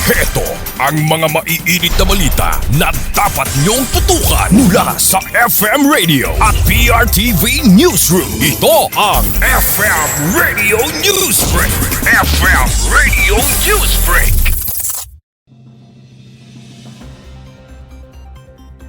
Heto ang mga maiinit na balita na dapat niyong tutukan mula sa FM Radio at PRTV Newsroom. Ito ang FM Radio Newsbreak. FM Radio Newsbreak.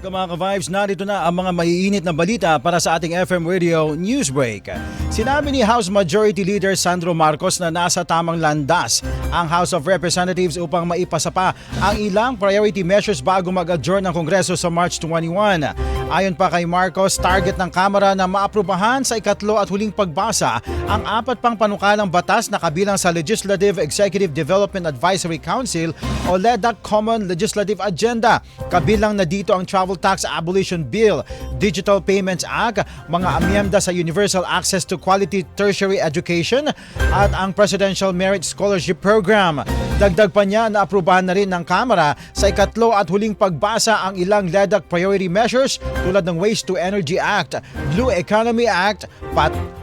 Mga ka-vibes, narito na ang mga maiinit na balita para sa ating FM Radio Newsbreak. Sinabi ni House Majority Leader Sandro Marcos na nasa tamang landas ang House of Representatives upang maipasa pa ang ilang priority measures bago mag-adjourn ng Kongreso sa March 21. Ayon pa kay Marcos, target ng Kamara na maaprubahan sa ikatlo at huling pagbasa ang apat pang panukalang batas na kabilang sa Legislative Executive Development Advisory Council o LEDAC Common Legislative Agenda. Kabilang na dito ang Travel Tax Abolition Bill, Digital Payments Act, mga amyenda sa Universal Access to Quality Tertiary Education at ang Presidential Merit Scholarship Program. Dagdag pa niya na aprubahan na rin ng Kamara sa ikatlo at huling pagbasa ang ilang LEDAC priority measures tulad ng Waste to Energy Act, Blue Economy Act,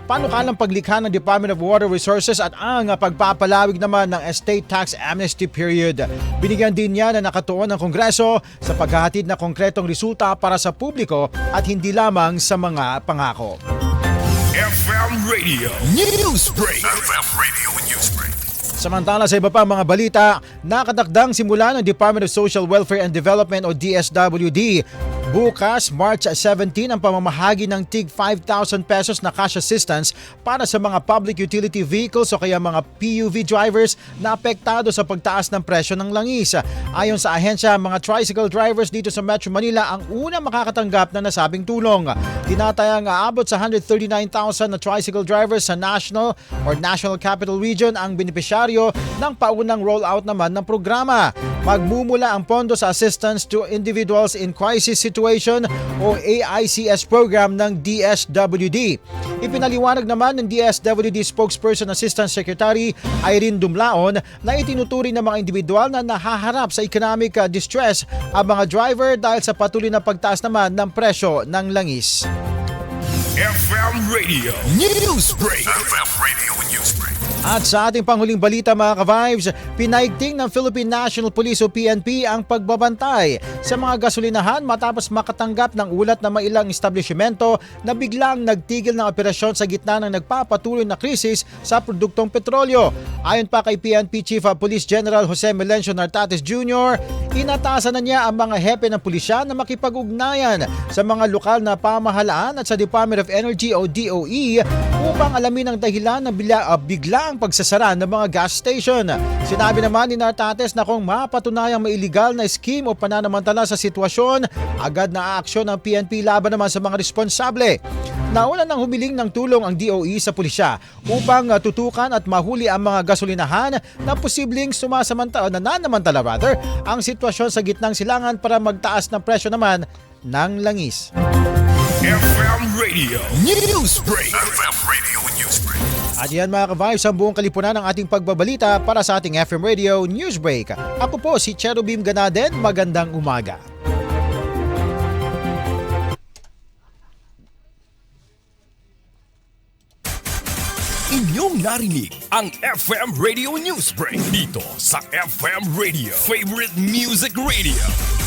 panukalang paglikha ng Department of Water Resources at ang pagpapalawig naman ng estate tax amnesty period. Binigyan din niya na nakatuon ng Kongreso sa paghahatid na konkretong resulta para sa publiko at hindi lamang sa mga pangako. FM Radio Newsbreak. FM Radio Newsbreak. Samantala sa iba pa mga balita, nakatakdang simula ng Department of Social Welfare and Development o DSWD bukas, March 17, ang pamamahagi ng tig 5,000 pesos na cash assistance para sa mga public utility vehicles o kaya mga PUV drivers na apektado sa pagtaas ng presyo ng langis. Ayon sa ahensya, mga tricycle drivers dito sa Metro Manila ang unang makakatanggap na nasabing tulong. Tinatayang aabot sa 139,000 na tricycle drivers sa National Capital Region ang benepisyaryo ng paunang rollout naman ng programa. Magmumula ang pondo sa Assistance to Individuals in Crisis Situation o AICS program ng DSWD. Ipinaliwanag naman ng DSWD Spokesperson Assistant Secretary Irene Dumlaon na itinuturing ng mga individual na nahaharap sa economic distress ang mga driver dahil sa patuloy na pagtaas naman ng presyo ng langis. FM Radio Newsbreak. FM Radio Newsbreak. At sa ating panghuling balita mga ka-vibes, pinaigting ng Philippine National Police o PNP ang pagbabantay sa mga gasolinahan matapos makatanggap ng ulat na may ilang establishmento na biglang nagtigil ng operasyon sa gitna ng nagpapatuloy na krisis sa produktong petrolyo. Ayon pa kay PNP Chief of Police General Jose Melencio Nartates Jr., inatasan na niya ang mga hepe ng pulisya na makipag-ugnayan sa mga lokal na pamahalaan at sa Department of Energy o DOE upang alamin ang dahilan ng biglaang pagsasara ng mga gas station. Sinabi naman ni Nartates na kung mapatunayang may illegal na scheme o pananamantala sa sitwasyon, agad na aaksyon ng PNP laban naman sa mga responsable. Nauna nang humiling ng tulong ang DOE sa pulisya upang tutukan at mahuli ang mga gasolinahan na posibleng nananamantala ang sitwasyon sa gitnang silangan para magtaas ng presyo naman ng langis. FM Radio Newsbreak. FM Radio Newsbreak. At yan mga ka-vibes ang buong kalipunan ng ating pagbabalita para sa ating FM Radio Newsbreak. Ako po si Cherubim Ganaden, magandang umaga. Inyong narinig ang FM Radio Newsbreak dito sa FM Radio, Favorite Music Radio.